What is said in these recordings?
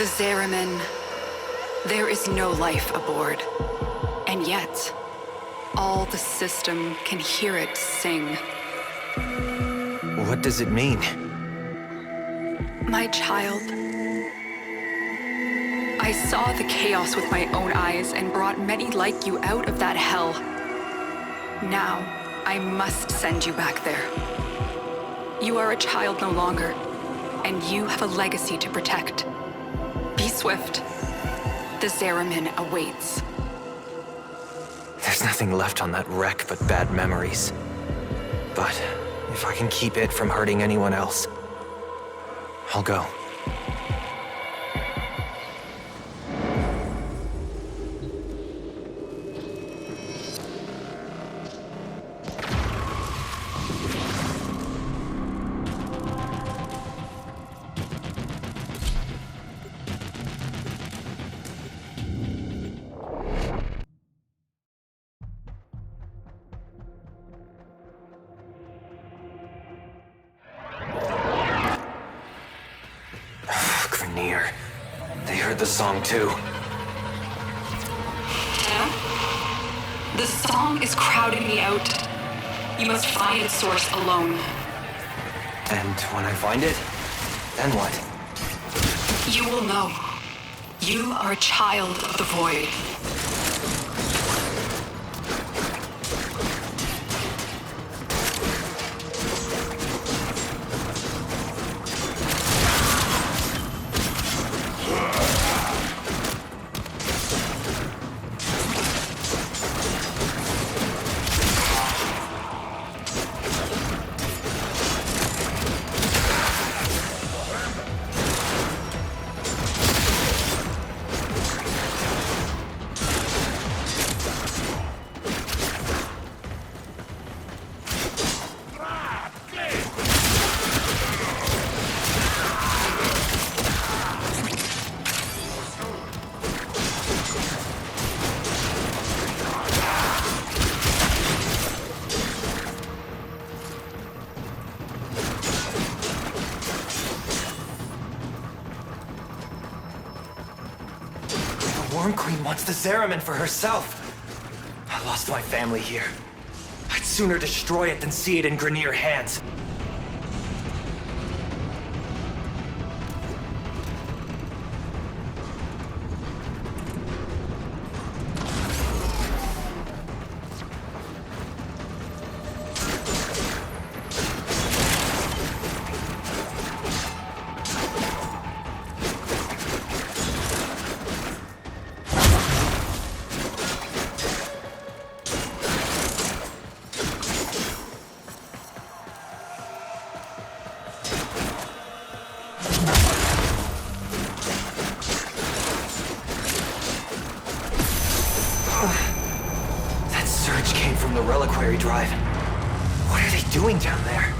The Zariman. There is no life aboard. And yet, all the system can hear it sing. What does it mean? My child, I saw the chaos with my own eyes and brought many like you out of that hell. Now, I must send you back there. You are a child no longer, and you have a legacy to protect. Be swift. The Zariman awaits. There's nothing left on that wreck but bad memories. But if I can keep it from hurting anyone else, I'll go. They heard the song too. Yeah? The song is crowding me out. You must find its source alone. And when I find it, then what? You will know. You are a child of the Void. Worm Queen wants the Zariman for herself. I lost my family here. I'd sooner destroy it than see it in Grineer hands. That surge came from the reliquary drive. What are they doing down there?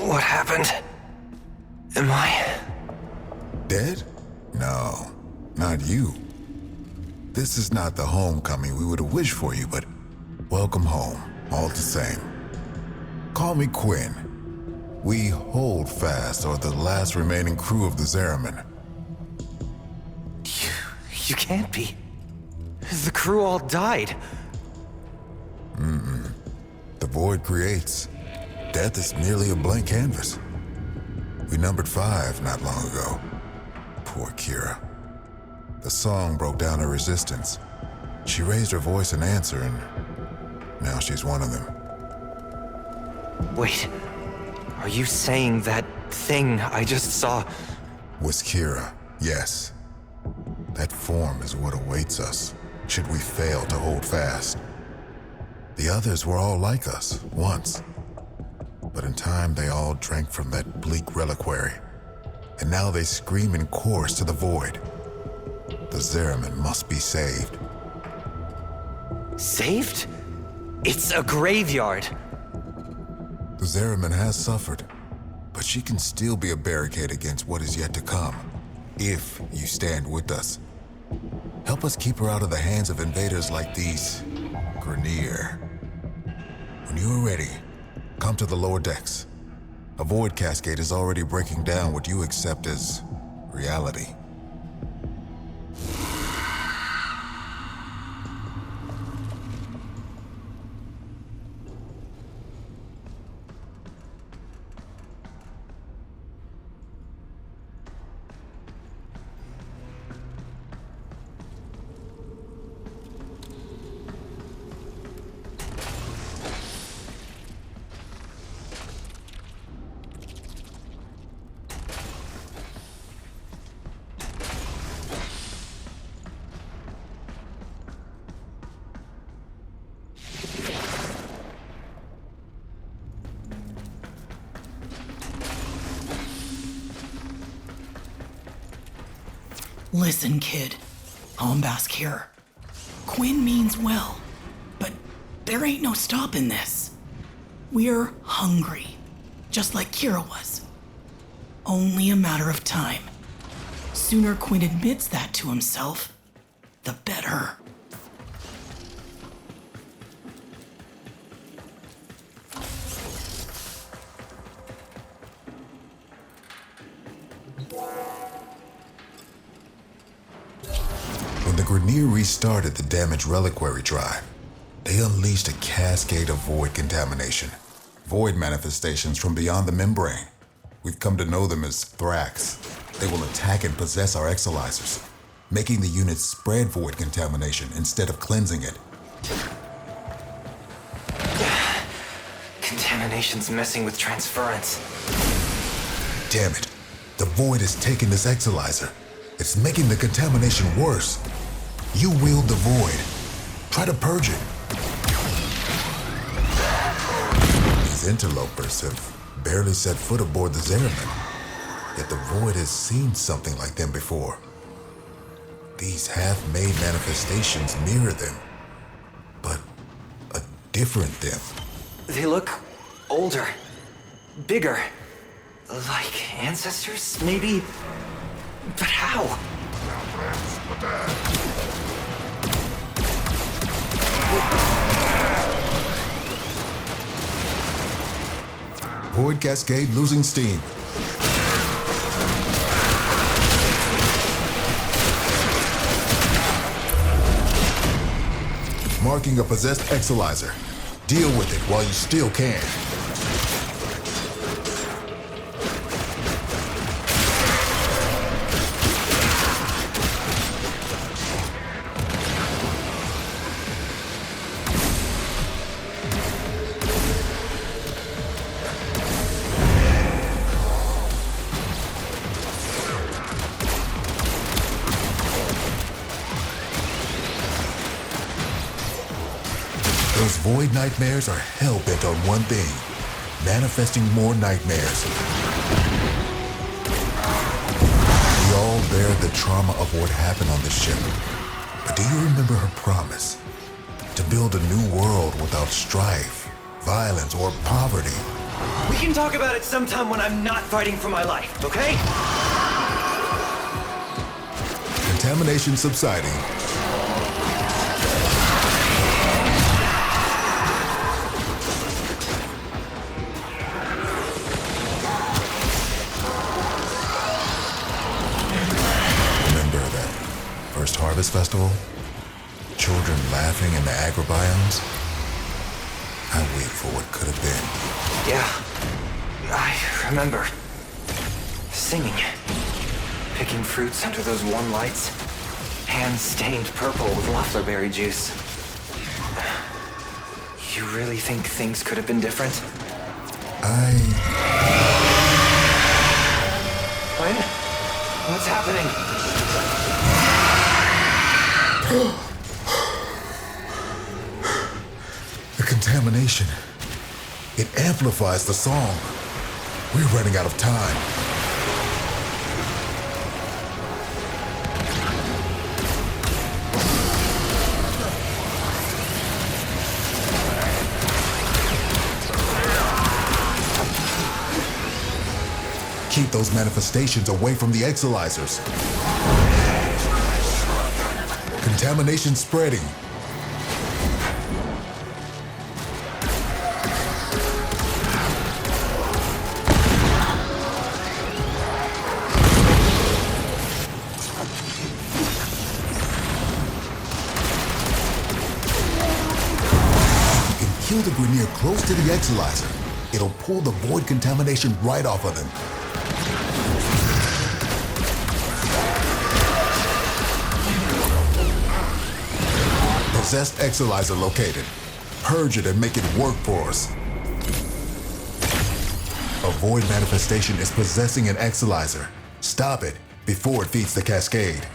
What happened? Am I... Dead? No, not you. This is not the homecoming we would have wished for you, but welcome home, all the same. Call me Quinn. We hold fast are the last remaining crew of the Zariman. You can't be. The crew all died. The Void creates. Death is merely a blank canvas. We numbered 5 not long ago. Poor Kira. The song broke down her resistance. She raised her voice in answer, and now she's one of them. Wait, are you saying that thing I just saw... Was Kira, yes. That form is what awaits us. should we fail to hold fast. The others were all like us, once. But in time, they all drank from that bleak reliquary. And now they scream in chorus to the void. The Zeraman must be saved. Saved? It's a graveyard. The Zeraman has suffered, but she can still be a barricade against what is yet to come, if you stand with us. Help us keep her out of the hands of invaders like these Grineer. When you are ready, come to the lower decks. A void cascade is already breaking down what you accept as reality. Listen, kid. Hombask here. Quinn means well, but there ain't no stopping this. We're hungry, just like Kira was. Only a matter of time. Sooner Quinn admits that to himself, the better. When the Grineer restarted the damaged reliquary drive, they unleashed a cascade of void contamination. Void manifestations from beyond the membrane. We've come to know them as Thrax. They will attack and possess our exolizers, making the units spread void contamination instead of cleansing it. Contamination's messing with transference. Damn it. The void has taken this exolizer. It's making the contamination worse. You wield the void. Try to purge it. These interlopers have barely set foot aboard the Zeraman. Yet the void has seen something like them before. These half-made manifestations mirror them, but a different them. They look older, bigger, like ancestors, maybe? But how? Void cascade losing steam. Marking a possessed exolizer. Deal with it while you still can. Those void nightmares are hell-bent on one thing, manifesting more nightmares. We all bear the trauma of what happened on the ship. But do you remember her promise? To build a new world without strife, violence, or poverty. We can talk about it sometime when I'm not fighting for my life, okay? Contamination subsiding. First Harvest Festival? Children laughing in the agrobiomes? I wait for what could have been. Yeah, I remember. Singing. Picking fruits under those warm lights. Hands stained purple with loefflerberry juice. You really think things could have been different? When? What's happening? contamination. It amplifies the song. We're running out of time. Keep those manifestations away from the exilizers. Contamination spreading. Kill the Grenier close to the exilizer. It'll pull the void contamination right off of them. Possessed exilizer located. Purge it and make it work for us. A void manifestation is possessing an exilizer. Stop it before it feeds the cascade.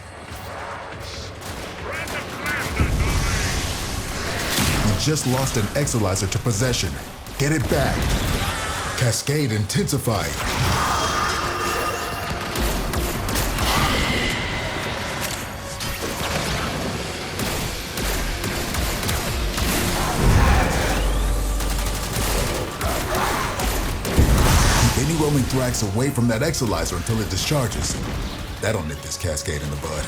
Just lost an exilizer to possession. Get it back. Cascade intensified. Keep any roaming thrax away from that exilizer until it discharges. That'll nip this cascade in the bud.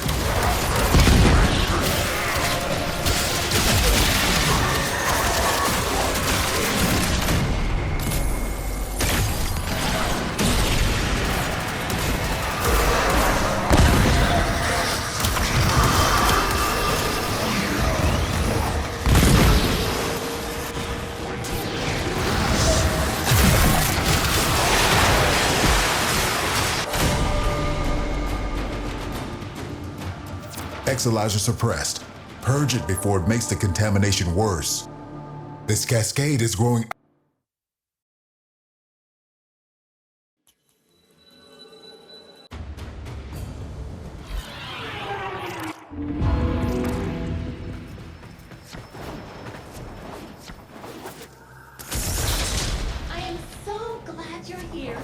Exilizer suppressed. Purge it before it makes the contamination worse. This cascade is growing. I am so glad you're here.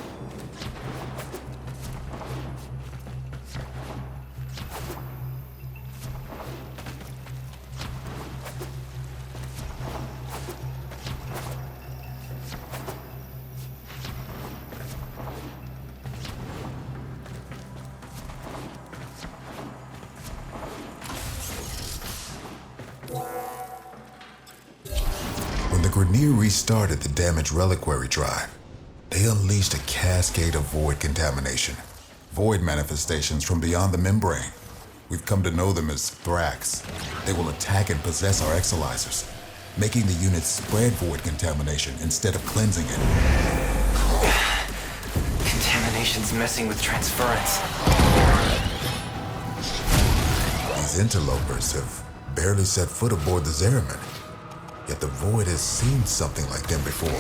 When the Grenier restarted the damaged reliquary drive, they unleashed a cascade of void contamination. Void manifestations from beyond the membrane. We've come to know them as Thrax. They will attack and possess our exilizers, making the unit spread void contamination instead of cleansing it. Contamination's messing with transference. These interlopers have barely set foot aboard the Zeraman, yet the void has seen something like them before.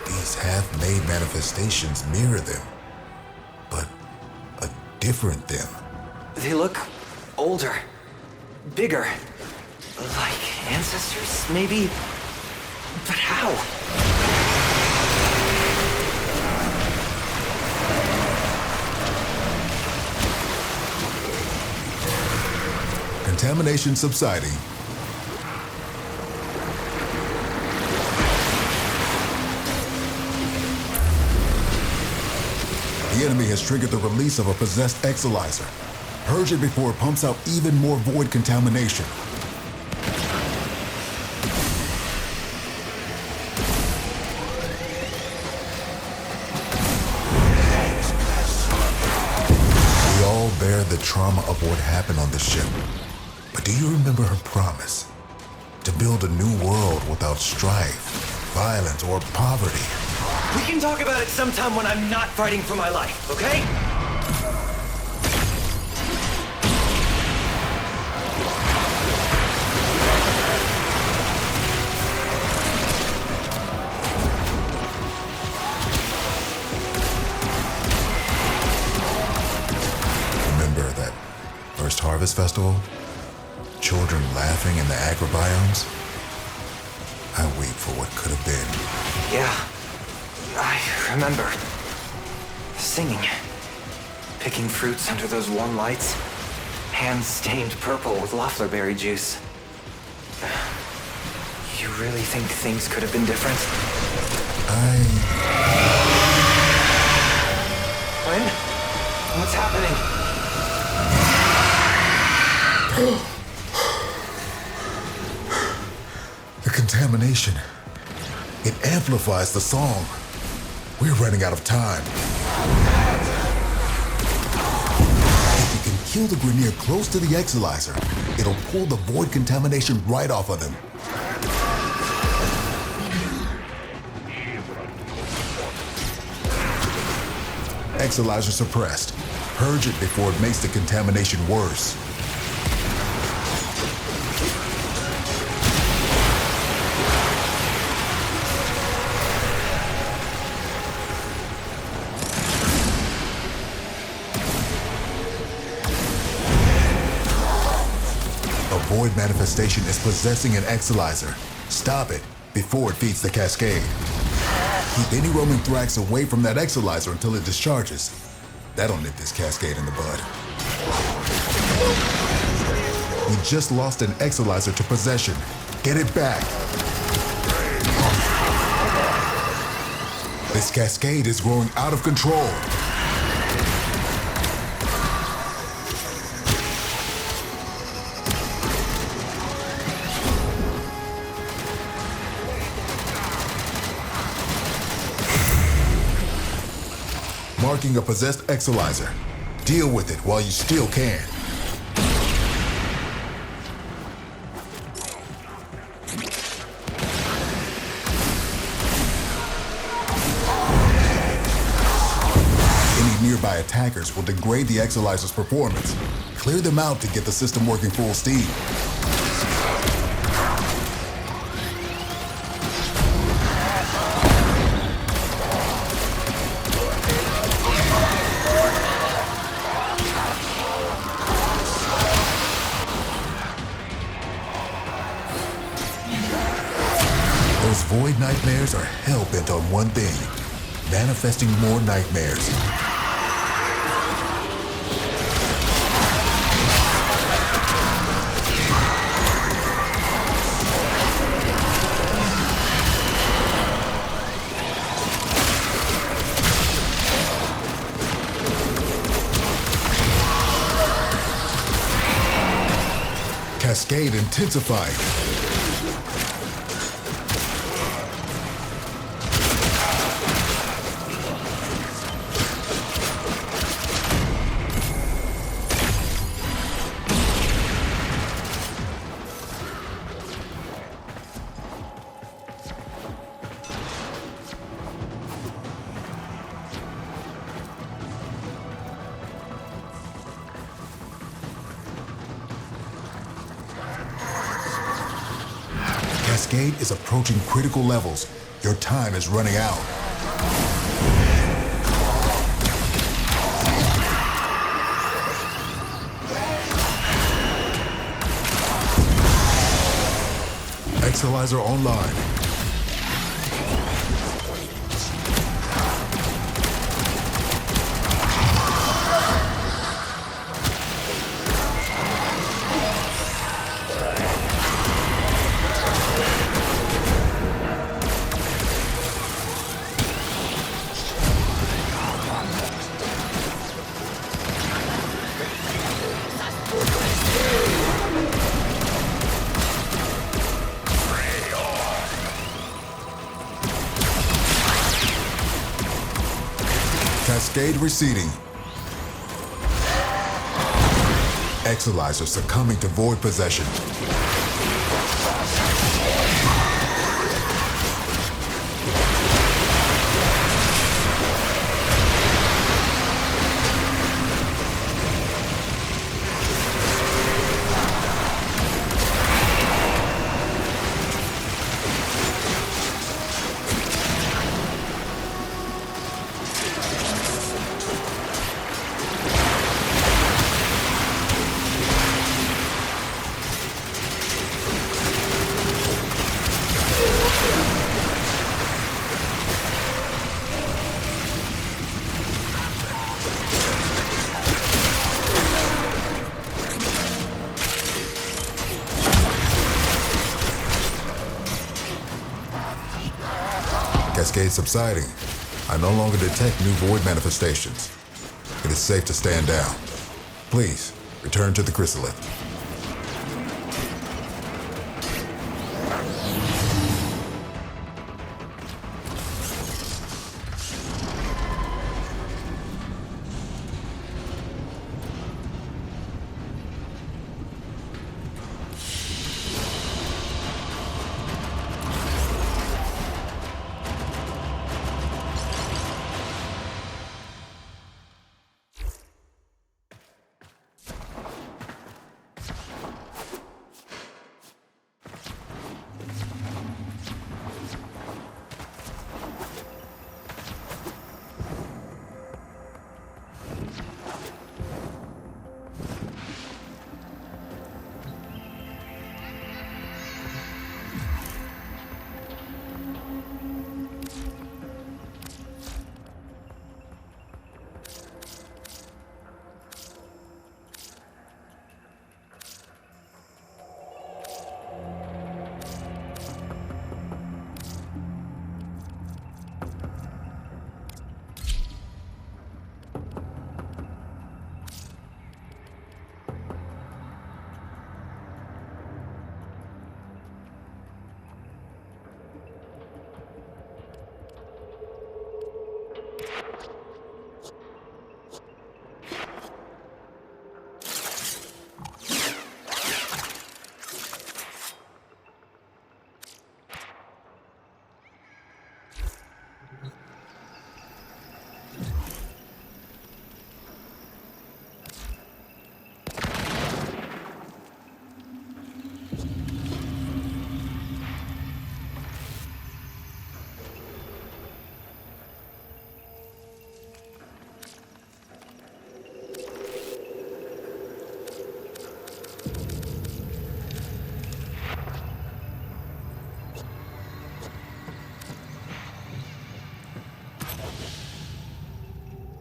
These half-made manifestations mirror them, but a different them. They look older, bigger, like ancestors, maybe? But how? Contamination subsiding. The enemy has triggered the release of a possessed exilizer. Purge it before it pumps out even more void contamination. We all bear the trauma of what happened on the ship. But do you remember her promise? To build a new world without strife, violence, or poverty. We can talk about it sometime when I'm not fighting for my life, okay? Remember that first harvest festival? Children laughing in the agrobiomes? I wait for what could have been. Yeah, I remember. Singing. Picking fruits under those warm lights. Hands stained purple with loefflerberry juice. You really think things could have been different? Quinn? What's happening? The contamination. It amplifies the song. We're running out of time. If we can kill the Grenier close to the Exilizer, it'll pull the void contamination right off of them. Exilizer suppressed. Purge it before it makes the contamination worse. A void manifestation is possessing an Exilizer. Stop it before it feeds the cascade. Keep any roaming Thrax away from that Exilizer until it discharges. That'll nip this cascade in the bud. We just lost an Exilizer to possession. Get it back. This cascade is growing out of control. Marking a possessed Exilizer. Deal with it while you still can. Any nearby attackers will degrade the Exilizer's performance. Clear them out to get the system working full steam. Those void nightmares are hell-bent on one thing: manifesting more nightmares. Cascade intensified. Cascade is approaching critical levels. Your time is running out. Exilizer online. Cascade receding. Exilizer succumbing to void possession. cascade subsiding, I no longer detect new void manifestations. It is safe to stand down. Please, return to the chrysalid.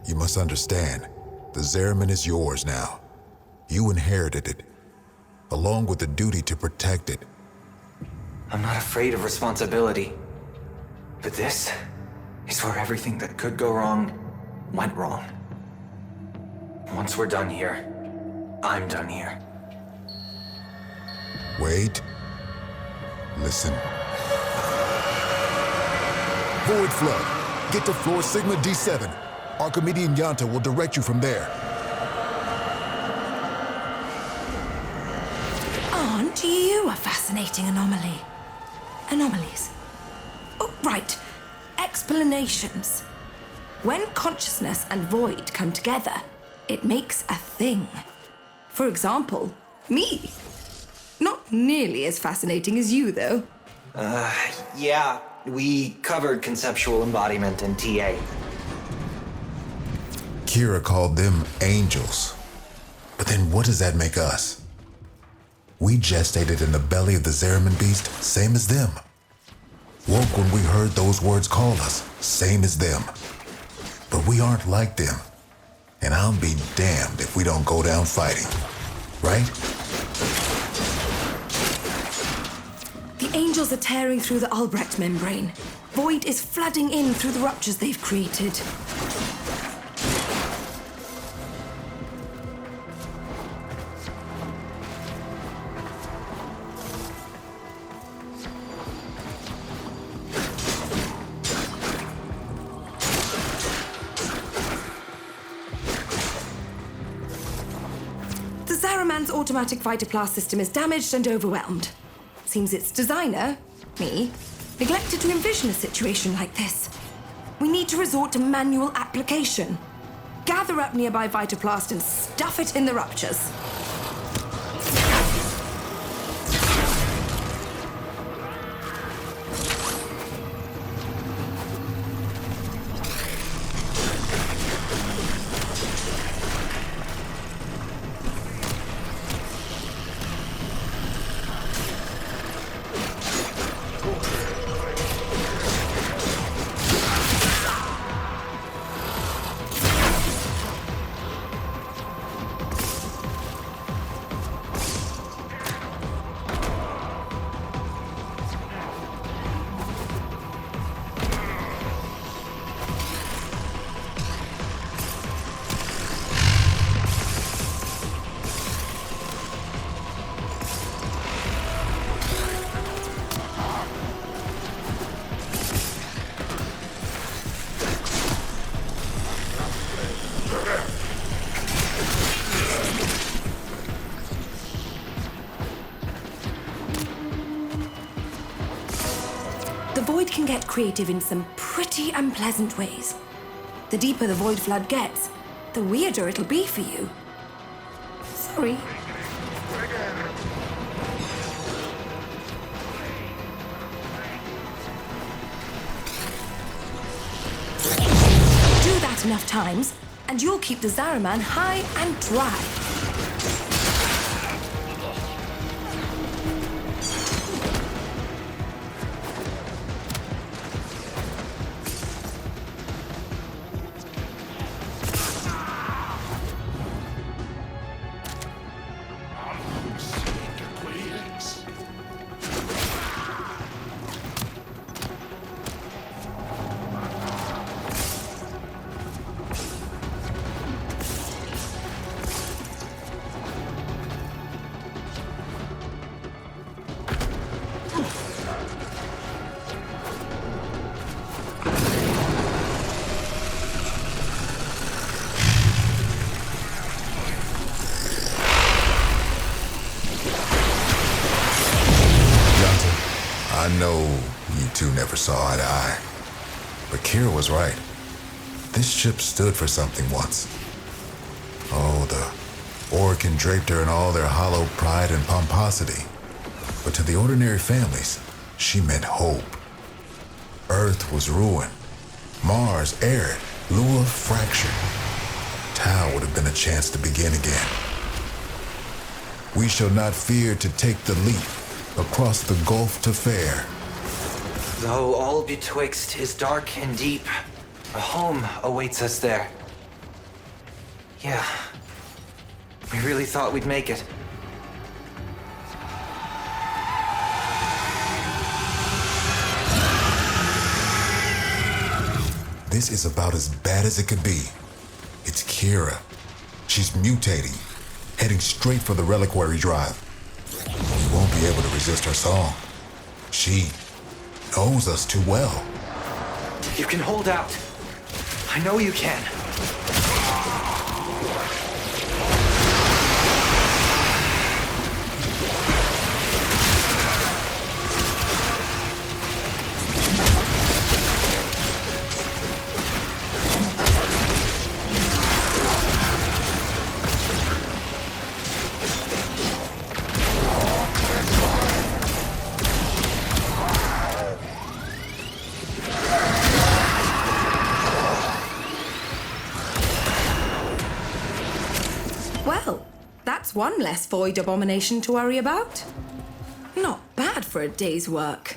You must understand, the Zariman is yours now. You inherited it, along with the duty to protect it. I'm not afraid of responsibility. But this is where everything that could go wrong went wrong. Once we're done here, I'm done here. Wait. Listen. Void Flood. Get to floor Sigma D7. Archimedean Yanta will direct you from there. Aren't you a fascinating anomaly? Anomalies. Oh, right. Explanations. When consciousness and void come together, it makes a thing. For example, me. Not nearly as fascinating as you, though. Yeah, we covered conceptual embodiment in TA. Kira called them angels. But then what does that make us? We gestated in the belly of the Zariman beast, same as them. Woke when we heard those words call us, same as them. But we aren't like them. And I'll be damned if we don't go down fighting. Right? The angels are tearing through the Albrecht membrane. Void is flooding in through the ruptures they've created. The Zariman's automatic fighter blast system is damaged and overwhelmed. Seems its designer, me, neglected to envision a situation like this. We need to resort to manual application. Gather up nearby Vitoplast and stuff it in the ruptures. get creative in some pretty unpleasant ways. The deeper the void flood gets, the weirder it'll be for you. Sorry. Do that enough times, and you'll keep the Zaraman high and dry. I know you two never saw eye to eye, but Kira was right. This ship stood for something once. Oh, the Orokin draped her in all their hollow pride and pomposity. But to the ordinary families, she meant hope. Earth was ruined, Mars arid, Lua fractured. Tau would have been a chance to begin again. We shall not fear to take the leap across the gulf to fair. Though all betwixt is dark and deep, a home awaits us there. Yeah, we really thought we'd make it. This is about as bad as it could be. It's Kira. She's mutating, heading straight for the reliquary drive. We won't be able to resist her song. She knows us too well. You can hold out. I know you can. Well, that's one less void abomination to worry about. Not bad for a day's work.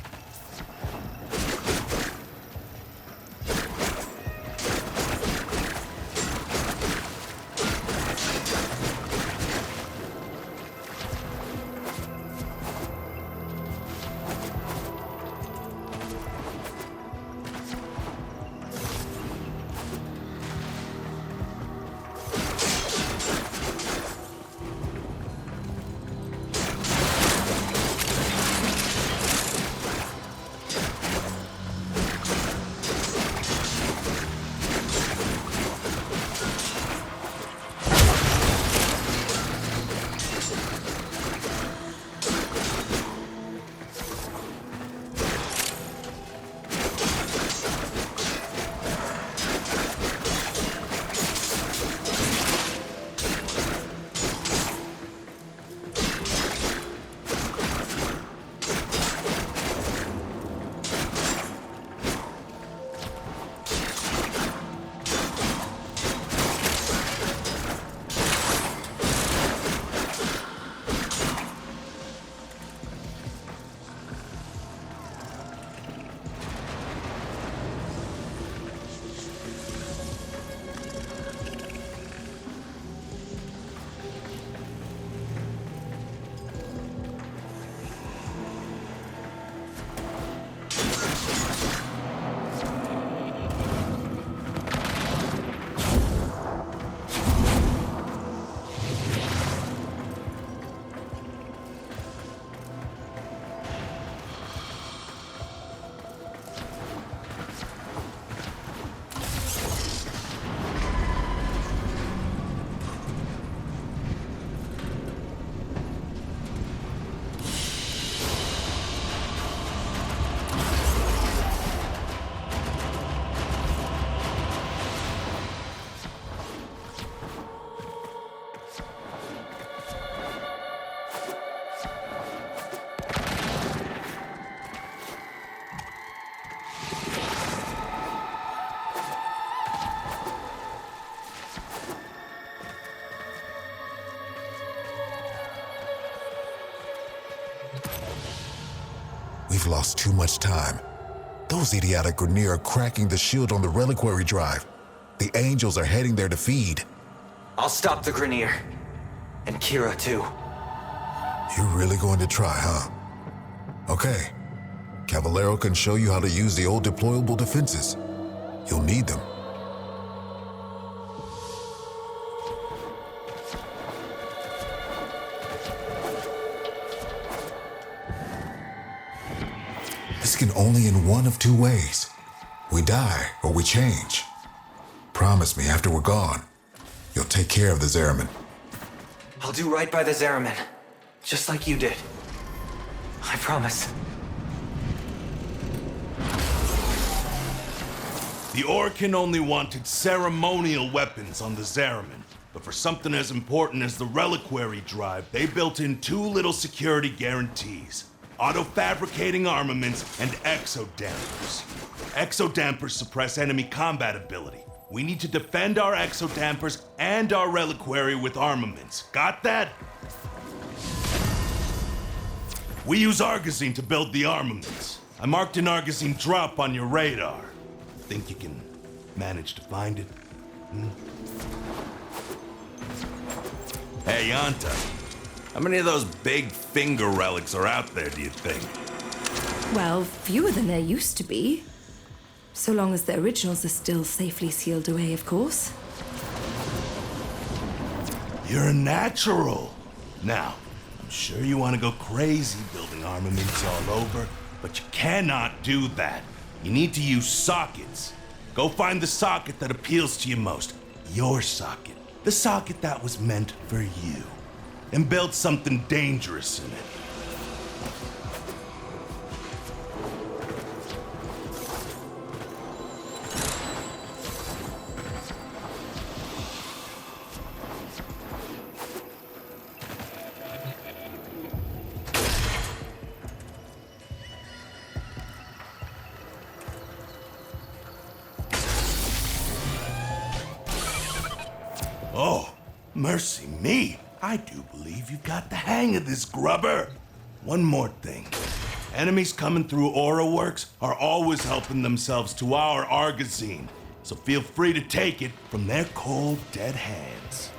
We've lost too much time. Those idiotic Grineer are cracking the shield on the reliquary drive. The Angels are heading there to feed. I'll stop the Grineer. And Kira, too. You're really going to try, huh? Okay. Caballero can show you how to use the old deployable defenses. You'll need them. This can only end one of two ways. We die or we change. Promise me after we're gone, you'll take care of the Zeraman. I'll do right by the Zeraman. Just like you did. I promise. The Orokin only wanted ceremonial weapons on the Zeraman, but for something as important as the reliquary drive, they built in two little security guarantees: auto-fabricating armaments and exodampers. Exodampers suppress enemy combat ability. We need to defend our exodampers and our reliquary with armaments. Got that? We use Argosine to build the armaments. I marked an Argosine drop on your radar. Think you can manage to find it? Hey, Yanta. How many of those big finger relics are out there, do you think? Well, fewer than there used to be. So long as the originals are still safely sealed away, of course. You're a natural. Now, I'm sure you want to go crazy building armaments all over, but you cannot do that. You need to use sockets. Go find the socket that appeals to you most. Your socket. The socket that was meant for you. And build something dangerous in it. Oh, mercy me. I do believe you've got the hang of this, grubber. One more thing. Enemies coming through Aura Works are always helping themselves to our Argosine, so feel free to take it from their cold, dead hands.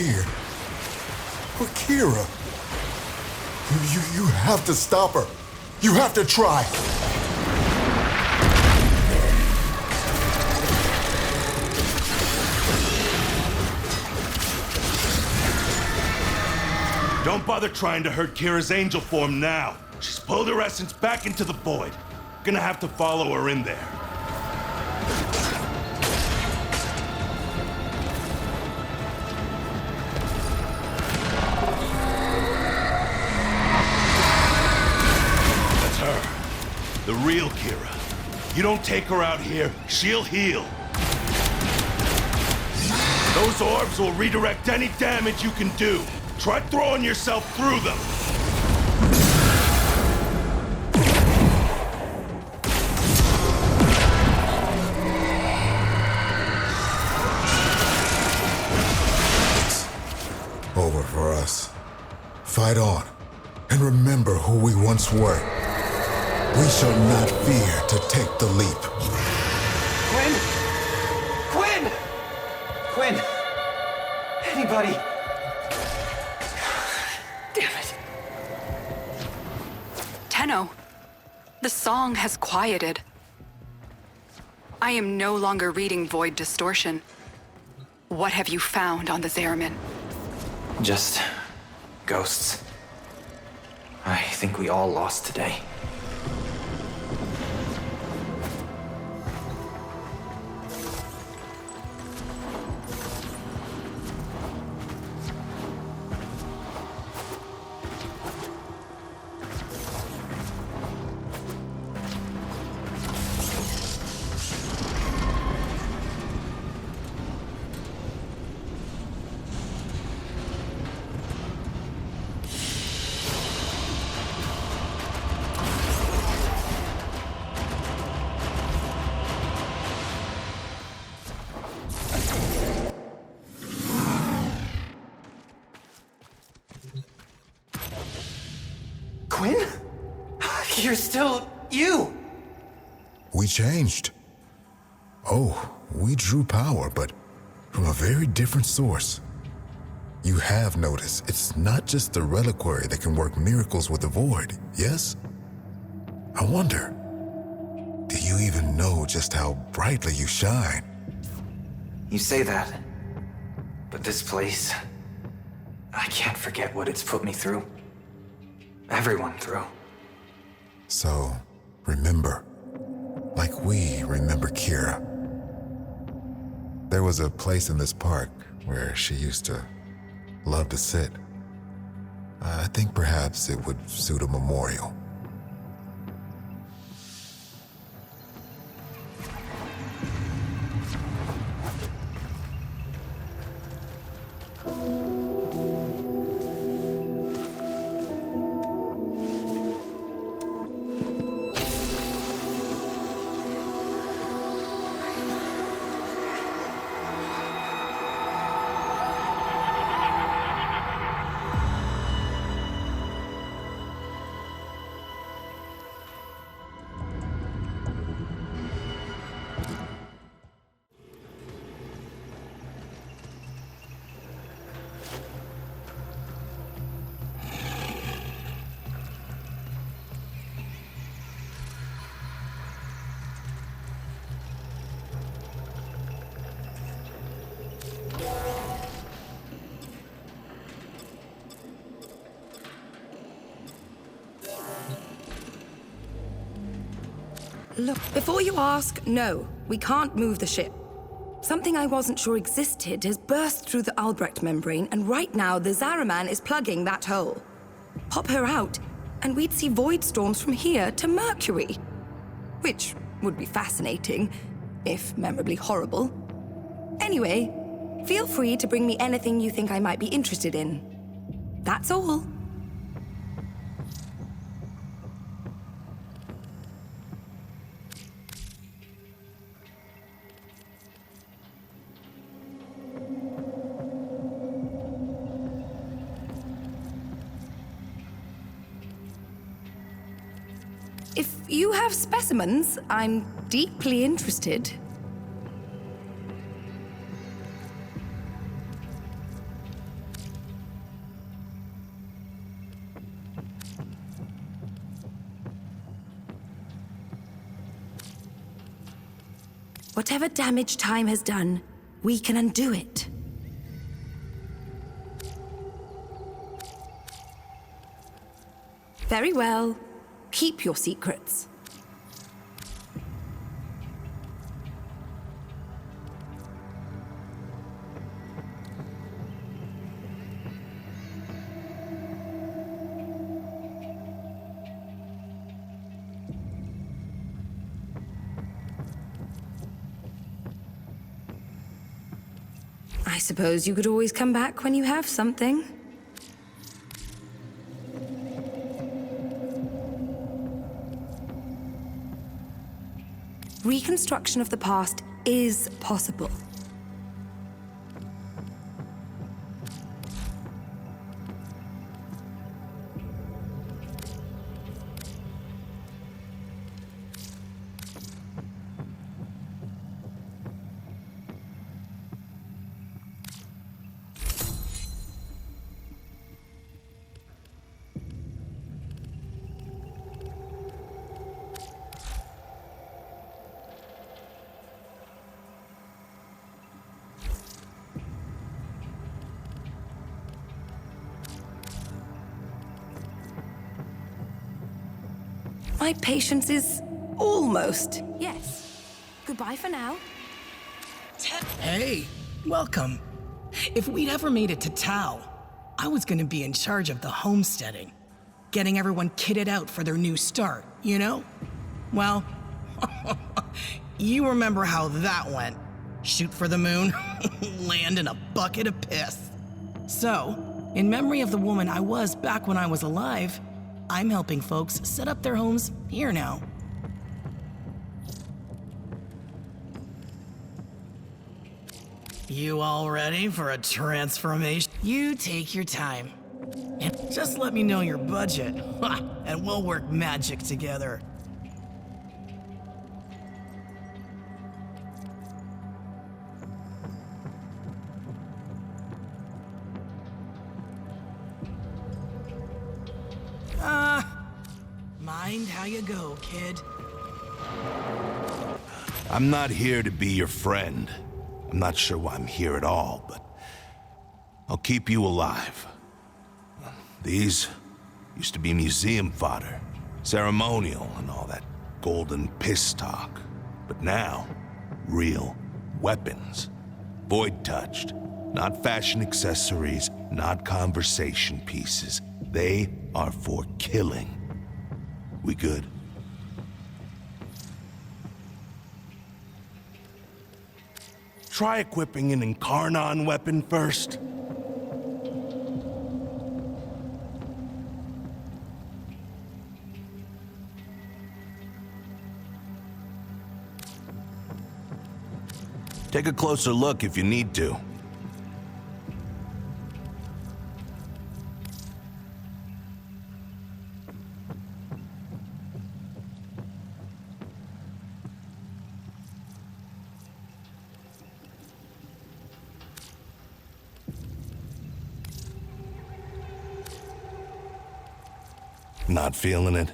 here. But Kira, you have to stop her. You have to try. Don't bother trying to hurt Kira's angel form now. She's pulled her essence back into the void. Gonna have to follow her in there. That's her. The real Kira. You don't take her out here, she'll heal. Those orbs will redirect any damage you can do. Try throwing yourself through them. Over for us. Fight on, and remember who we once were. We shall not fear to take the leap. Quinn! Quinn! Quinn! Anybody! Damn it. Tenno, the song has quieted. I am no longer reading Void Distortion. What have you found on the Zariman? Just ghosts. I think we all lost today. Quinn? You're still you! We changed. Oh, we drew power, but from a very different source. You have noticed it's not just the reliquary that can work miracles with the void, yes? I wonder, do you even know just how brightly you shine? You say that, but this place, I can't forget what it's put me through. Everyone through. So, remember, like we remember Kira. There was a place in this park where she used to love to sit. I think perhaps it would suit a memorial. Look, before you ask, no, we can't move the ship. Something I wasn't sure existed has burst through the Albrecht membrane, and right now the Zariman is plugging that hole. Pop her out, and we'd see void storms from here to Mercury. Which would be fascinating, if memorably horrible. Anyway, feel free to bring me anything you think I might be interested in. That's all. If you have specimens, I'm deeply interested. Whatever damage time has done, we can undo it. Very well. Keep your secrets. I suppose you could always come back when you have something. Reconstruction of the past is possible. My patience is almost. Yes. Goodbye for now. Hey, welcome. If we'd ever made it to Tau, I was gonna be in charge of the homesteading. Getting everyone kitted out for their new start, you know? Well, you remember how that went. Shoot for the moon, land in a bucket of piss. So, in memory of the woman I was back when I was alive, I'm helping folks set up their homes here now. You all ready for a transformation? You take your time. And just let me know your budget, and we'll work magic together. Mind how you go, kid. I'm not here to be your friend. I'm not sure why I'm here at all, but I'll keep you alive. These used to be museum fodder, ceremonial and all that golden piss talk. But now, real weapons. Void touched. Not fashion accessories, not conversation pieces. They are for killing. We good? Try equipping an Incarnon weapon first. Take a closer look if you need to. Not feeling it?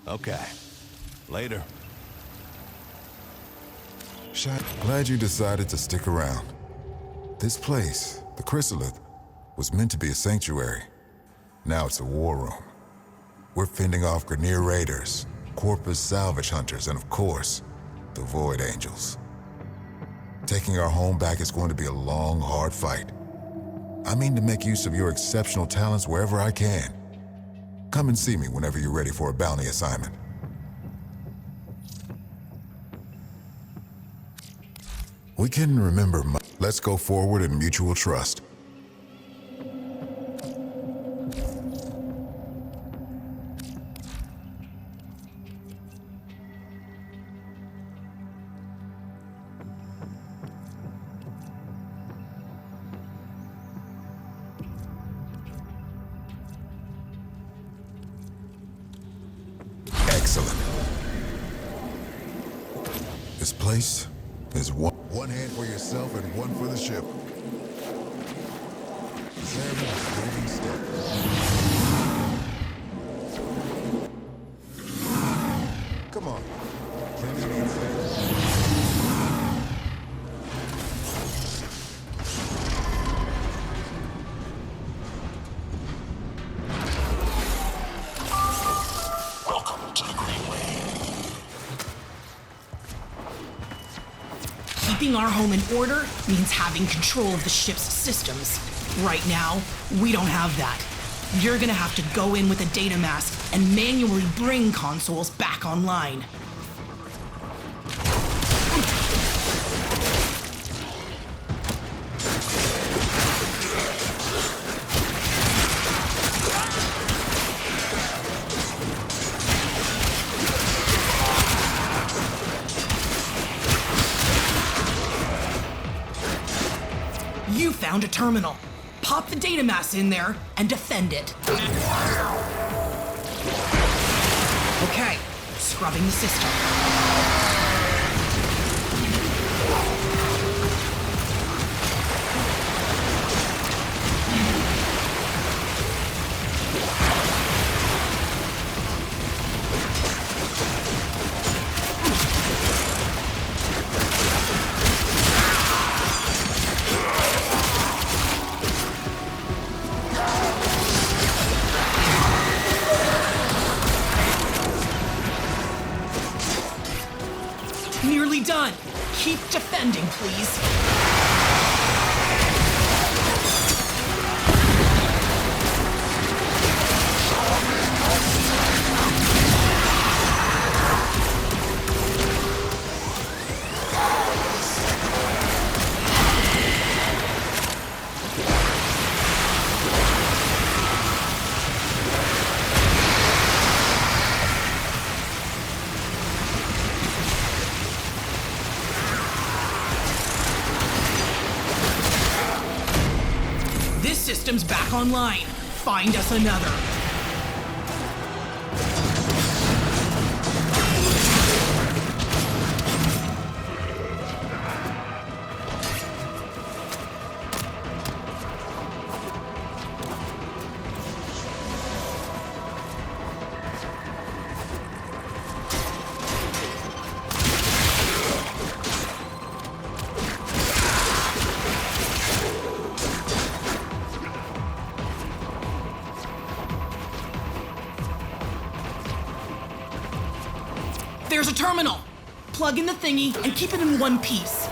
Okay. Later. Shad, glad you decided to stick around. This place, the Chrysalith, was meant to be a sanctuary. Now it's a war room. We're fending off Grineer raiders, Corpus salvage hunters, and of course, the Void Angels. Taking our home back is going to be a long, hard fight. I mean to make use of your exceptional talents wherever I can. Come and see me whenever you're ready for a bounty assignment. We can remember let's go forward in mutual trust. Excellent. This place is one hand for yourself and one for the ship. Zariman is standing still. Come on. Can you stand? Keeping our home in order means having control of the ship's systems. Right now, we don't have that. You're gonna have to go in with a data mask and manually bring consoles back online. You found a terminal. Pop the data mass in there and defend it. Okay, scrubbing the system. Nearly done. Keep defending, please. This system's back online. Find us another. There's a terminal. Plug in the thingy and keep it in one piece.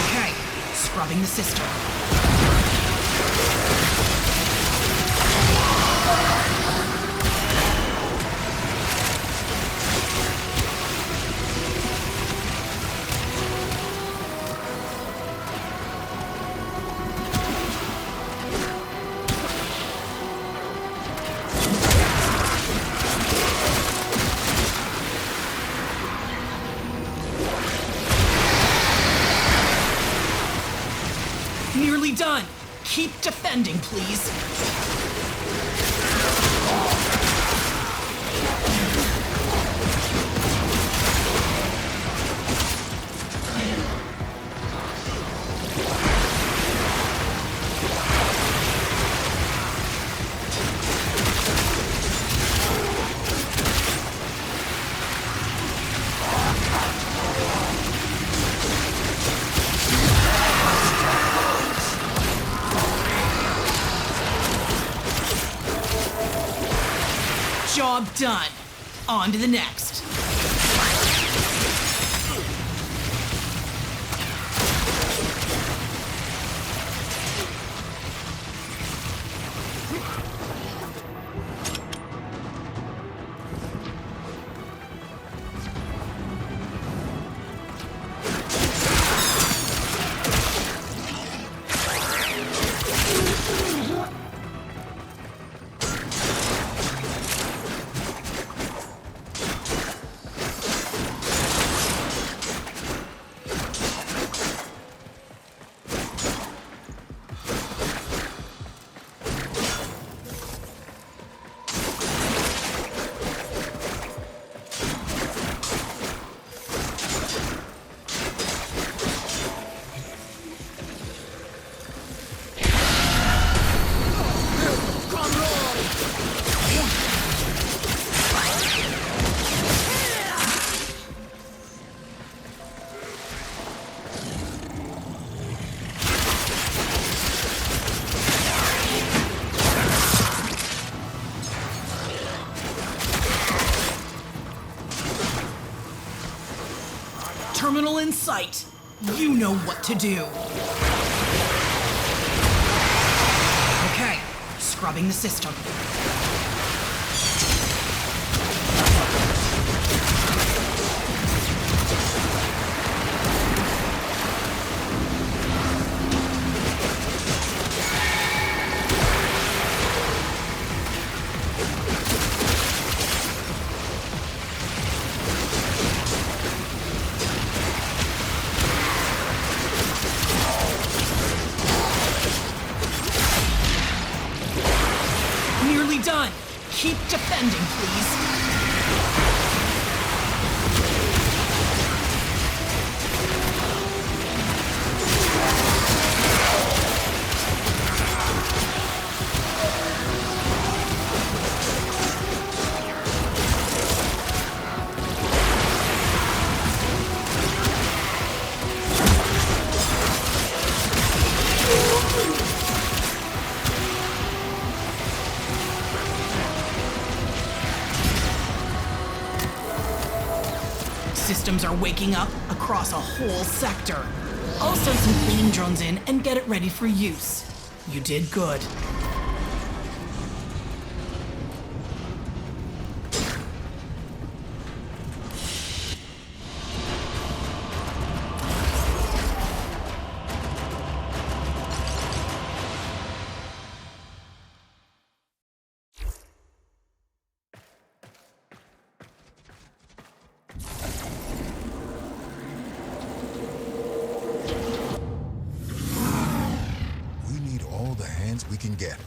Okay, scrubbing the system. Nearly done. Keep defending, please. Job done. On to the next. in sight. You know what to do. Okay, scrubbing the system. Nearly done. Keep defending, please. Systems are waking up across a whole sector. I'll send some cleaning drones in and get it ready for use. You did good. We need all the hands we can get.